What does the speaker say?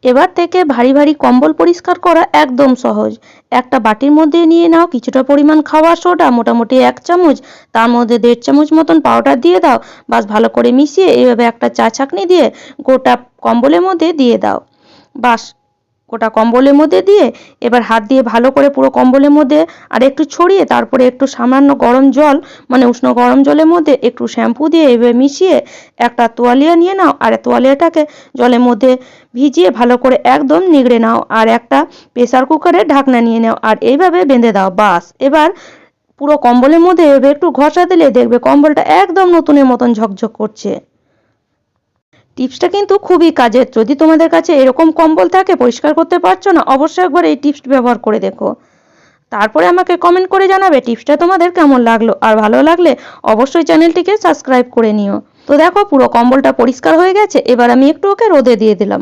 এবার থেকে ভারী ভারী কম্বল পরিষ্কার করা একদম সহজ। একটা বাটির মধ্যে নিয়ে নাও কিছুটা পরিমাণ খাওয়ার সোডা, মোটামুটি 1 চামচ, তার মধ্যে 1.5 চামচ মতন পাউডার দিয়ে দাও। বাস ভালো করে মিশিয়ে এইভাবে একটা চা ছাঁকনি দিয়ে গোটা কম্বলের মধ্যে দিয়ে দাও। বাস গোটা কম্বলের মধ্যে দিয়ে এবার হাত দিয়ে ভালো করে পুরো কম্বলের মধ্যে আর একটু ছড়িয়ে তারপরে একটু সামান্য গরম জল মানে উষ্ণ গরম জলের মধ্যে একটু শ্যাম্পু দিয়ে এভাবে মিশিয়ে একটা তোয়ালিয়া নিয়ে নাও আর তোয়ালিয়াটাকে জলের মধ্যে ভিজিয়ে ভালো করে একদম নিগড়ে নাও আর একটা প্রেসার কুকারে ঢাকনা নিয়ে নাও আর এইভাবে বেঁধে দাও। বাস এবার পুরো কম্বলের মধ্যে এভাবে একটু ঘষা দিলে দেখবে কম্বলটা একদম নতুনের মতন ঝকঝক করছে। টিপসটা কিন্তু খুবই কাজের। যদি তোমাদের কাছে এরকম কম্বল থাকে পরিষ্কার করতে পারছো না, অবশ্যই একবার এই টিপস ব্যবহার করে দেখো। তারপরে আমাকে কমেন্ট করে জানাবে টিপসটা তোমাদের কেমন লাগলো, আর ভালো লাগলে অবশ্যই চ্যানেলটিকে সাবস্ক্রাইব করে নিও। তো দেখো পুরো কম্বলটা পরিষ্কার হয়ে গেছে। এবার আমি একটু ওকে রোদে দিয়ে দিলাম।